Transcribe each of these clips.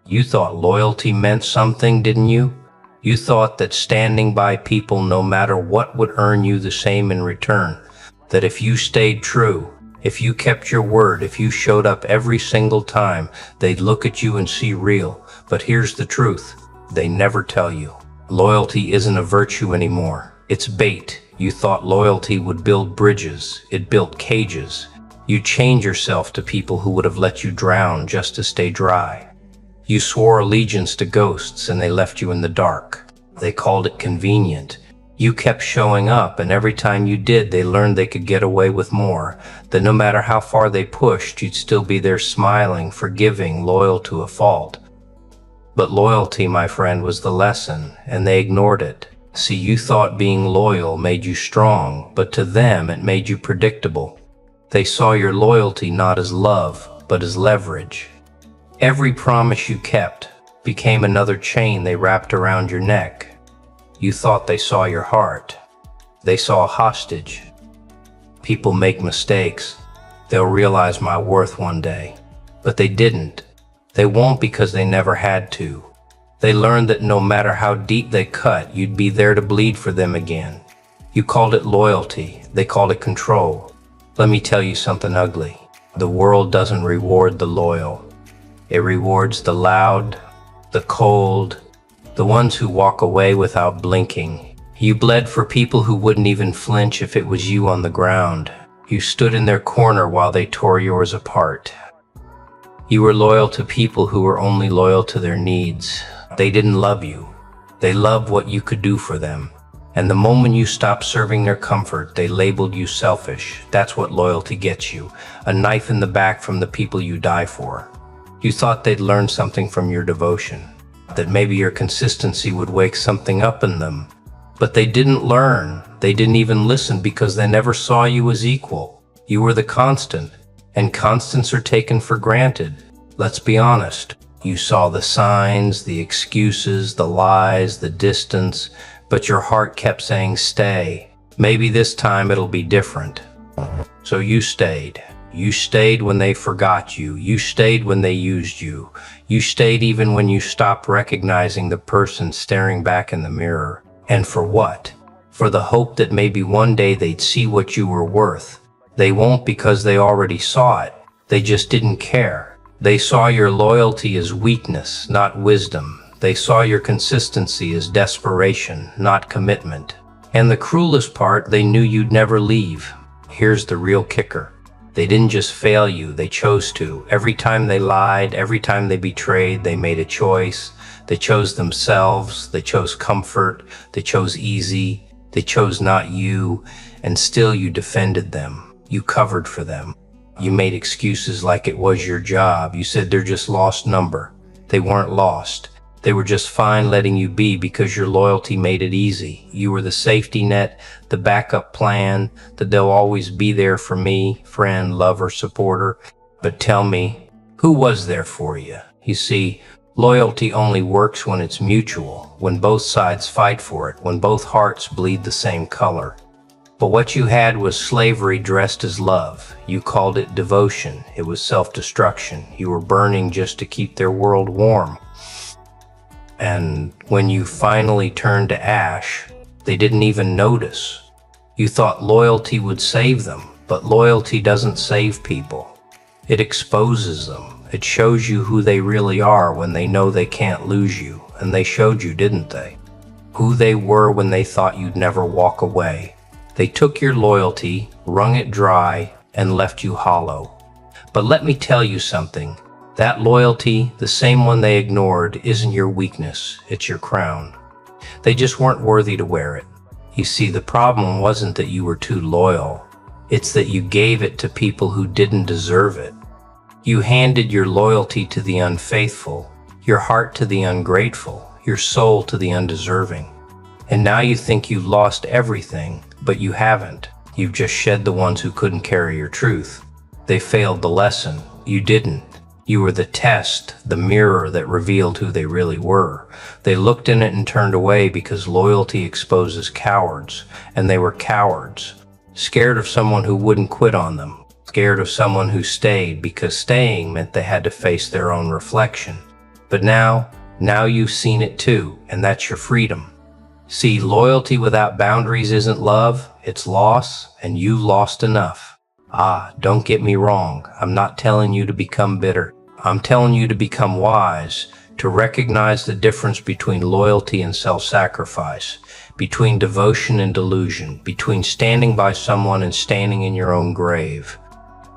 You thought loyalty meant something, didn't you? You thought that standing by people no matter what would earn you the same in return. That if you stayed true, if you kept your word, if you showed up every single time, they'd look at you and see real. But here's the truth. They never tell you. Loyalty isn't a virtue anymore. It's bait. You thought loyalty would build bridges. It built cages. You chained yourself to people who would have let you drown just to stay dry. You swore allegiance to ghosts and they left you in the dark. They called it convenient. You kept showing up, and every time you did, they learned they could get away with more. That no matter how far they pushed, you'd still be there smiling, forgiving, loyal to a fault. But loyalty, my friend, was the lesson, and they ignored it. See, you thought being loyal made you strong, but to them it made you predictable. They saw your loyalty not as love, but as leverage. Every promise you kept became another chain they wrapped around your neck. You thought they saw your heart. They saw a hostage. People make mistakes. They'll realize my worth one day. But they didn't. They won't because they never had to. They learned that no matter how deep they cut, you'd be there to bleed for them again. You called it loyalty. They called it control. Let me tell you something ugly. The world doesn't reward the loyal. It rewards the loud, the cold, the ones who walk away without blinking. You bled for people who wouldn't even flinch if it was you on the ground. You stood in their corner while they tore yours apart. You were loyal to people who were only loyal to their needs. They didn't love you. They loved what you could do for them. And the moment you stopped serving their comfort, they labeled you selfish. That's what loyalty gets you. A knife in the back from the people you die for. You thought they'd learn something from your devotion. That maybe your consistency would wake something up in them. But they didn't learn. They didn't even listen because they never saw you as equal. You were the constant, and constants are taken for granted. Let's be honest. You saw the signs, the excuses, the lies, the distance, but your heart kept saying stay. Maybe this time it'll be different. So you stayed. You stayed when they forgot you. You stayed when they used you. You stayed even when you stopped recognizing the person staring back in the mirror. And for what? For the hope that maybe one day they'd see what you were worth. They won't because they already saw it. They just didn't care. They saw your loyalty as weakness, not wisdom. They saw your consistency as desperation, not commitment. And the cruelest part, they knew you'd never leave. Here's the real kicker. They didn't just fail you, they chose to. Every time they lied, every time they betrayed, they made a choice. They chose themselves, they chose comfort, they chose easy, they chose not you, and still you defended them. You covered for them. You made excuses like it was your job. You said they're just lost number. They weren't lost. They were just fine letting you be because your loyalty made it easy. You were the safety net, the backup plan, that they'll always be there for me, friend, lover, supporter. But tell me, who was there for you? You see, loyalty only works when it's mutual, when both sides fight for it, when both hearts bleed the same color. But what you had was slavery dressed as love. You called it devotion. It was self-destruction. You were burning just to keep their world warm. And when you finally turned to ash, they didn't even notice. You thought loyalty would save them, but loyalty doesn't save people. It exposes them. It shows you who they really are when they know they can't lose you. And they showed you, didn't they? Who they were when they thought you'd never walk away. They took your loyalty, wrung it dry, and left you hollow. But let me tell you something. That loyalty, the same one they ignored, isn't your weakness, it's your crown. They just weren't worthy to wear it. You see, the problem wasn't that you were too loyal. It's that you gave it to people who didn't deserve it. You handed your loyalty to the unfaithful, your heart to the ungrateful, your soul to the undeserving. And now you think you've lost everything, but you haven't. You've just shed the ones who couldn't carry your truth. They failed the lesson. You didn't. You were the test, the mirror that revealed who they really were. They looked in it and turned away because loyalty exposes cowards, and they were cowards, scared of someone who wouldn't quit on them. scared of someone who stayed because staying meant they had to face their own reflection. But now you've seen it too, and that's your freedom. See, loyalty without boundaries isn't love, it's loss, and you've lost enough. Don't get me wrong, I'm not telling you to become bitter. I'm telling you to become wise, to recognize the difference between loyalty and self-sacrifice, between devotion and delusion, between standing by someone and standing in your own grave.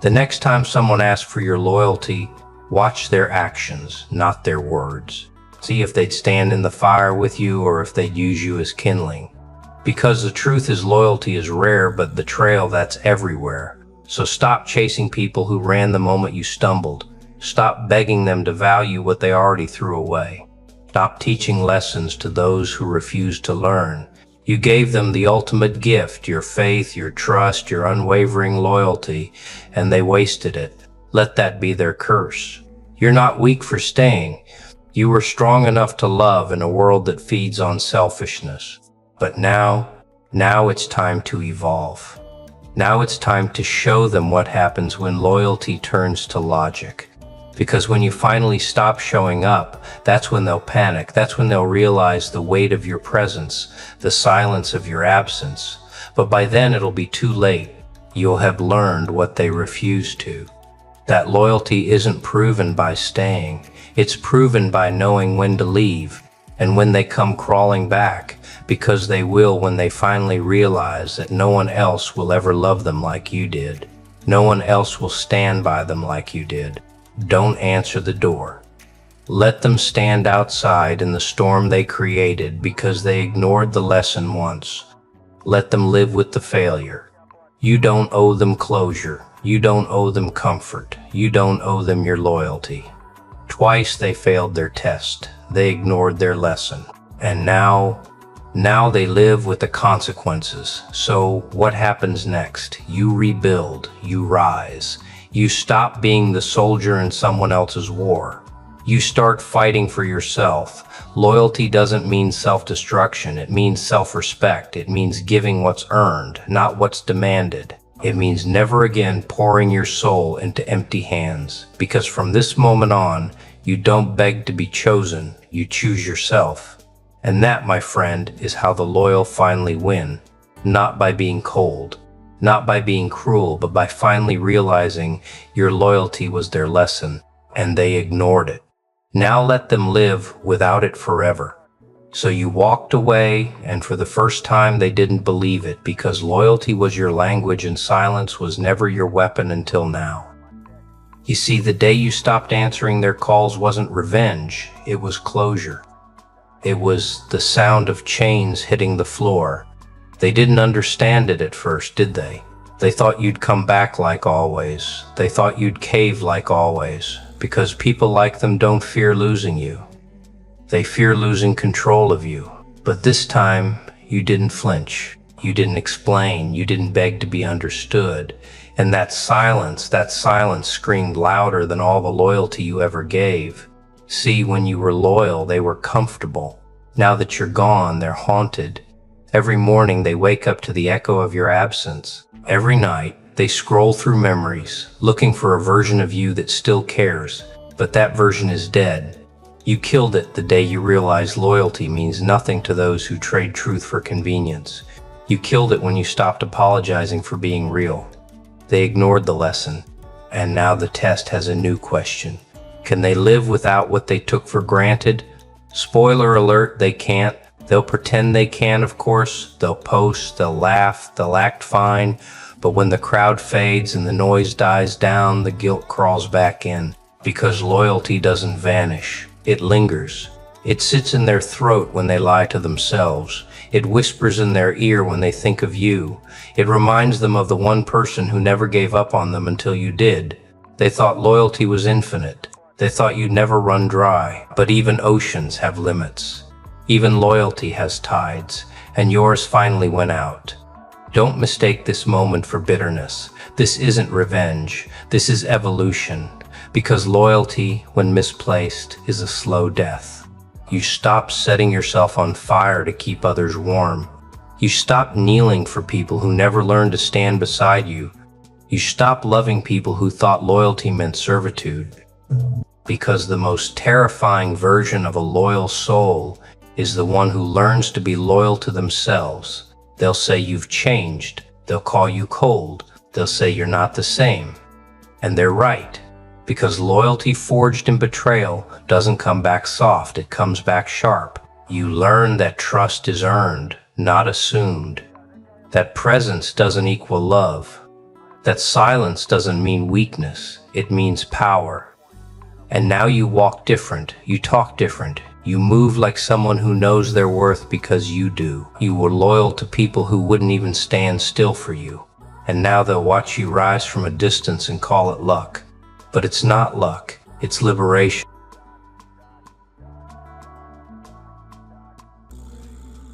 The next time someone asks for your loyalty, watch their actions, not their words. See if they'd stand in the fire with you or if they'd use you as kindling. Because the truth is loyalty is rare, but betrayal, that's everywhere. So stop chasing people who ran the moment you stumbled. Stop begging them to value what they already threw away. Stop teaching lessons to those who refuse to learn. You gave them the ultimate gift, your faith, your trust, your unwavering loyalty, and they wasted it. Let that be their curse. You're not weak for staying. You were strong enough to love in a world that feeds on selfishness. But now it's time to evolve. Now it's time to show them what happens when loyalty turns to logic. Because when you finally stop showing up, that's when they'll panic. That's when they'll realize the weight of your presence, the silence of your absence. But by then it'll be too late. You'll have learned what they refuse to. That loyalty isn't proven by staying. It's proven by knowing when to leave and when they come crawling back, because they will when they finally realize that no one else will ever love them like you did. No one else will stand by them like you did. Don't answer the door. Let them stand outside in the storm they created because they ignored the lesson once. Let them live with the failure. You don't owe them closure. You don't owe them comfort. You don't owe them your loyalty. Twice they failed their test. They ignored their lesson. And now they live with the consequences. So what happens next? You rebuild. You rise. You stop being the soldier in someone else's war. You start fighting for yourself. Loyalty doesn't mean self-destruction. It means self-respect. It means giving what's earned, not what's demanded. It means never again pouring your soul into empty hands. Because from this moment on, you don't beg to be chosen. You choose yourself. And that, my friend, is how the loyal finally win. Not by being cold. Not by being cruel, but by finally realizing your loyalty was their lesson, and they ignored it. Now let them live without it forever. So you walked away, and for the first time they didn't believe it, because loyalty was your language and silence was never your weapon until now. You see, the day you stopped answering their calls wasn't revenge, it was closure. It was the sound of chains hitting the floor. They didn't understand it at first, did they? They thought you'd come back like always. They thought you'd cave like always, because people like them don't fear losing you. They fear losing control of you. But this time, you didn't flinch. You didn't explain. You didn't beg to be understood. And that silence screamed louder than all the loyalty you ever gave. See, when you were loyal, they were comfortable. Now that you're gone, they're haunted. Every morning they wake up to the echo of your absence. Every night they scroll through memories, looking for a version of you that still cares, but that version is dead. You killed it the day you realized loyalty means nothing to those who trade truth for convenience. You killed it when you stopped apologizing for being real. They ignored the lesson, and now the test has a new question. Can they live without what they took for granted? Spoiler alert, they can't. They'll pretend they can, of course. They'll post, they'll laugh, they'll act fine. But when the crowd fades and the noise dies down, the guilt crawls back in. Because loyalty doesn't vanish. It lingers. It sits in their throat when they lie to themselves. It whispers in their ear when they think of you. It reminds them of the one person who never gave up on them until you did. They thought loyalty was infinite. They thought you'd never run dry. But even oceans have limits. Even loyalty has tides, and yours finally went out. Don't mistake this moment for bitterness. This isn't revenge. This is evolution. Because loyalty, when misplaced, is a slow death. You stop setting yourself on fire to keep others warm. You stop kneeling for people who never learned to stand beside you. You stop loving people who thought loyalty meant servitude, because the most terrifying version of a loyal soul is the one who learns to be loyal to themselves. They'll say you've changed. They'll call you cold. They'll say you're not the same. And they're right, because loyalty forged in betrayal doesn't come back soft, it comes back sharp. You learn that trust is earned, not assumed. That presence doesn't equal love. That silence doesn't mean weakness, it means power. And now you walk different, you talk different, you move like someone who knows their worth because you do. You were loyal to people who wouldn't even stand still for you. And now they'll watch you rise from a distance and call it luck. But it's not luck, it's liberation.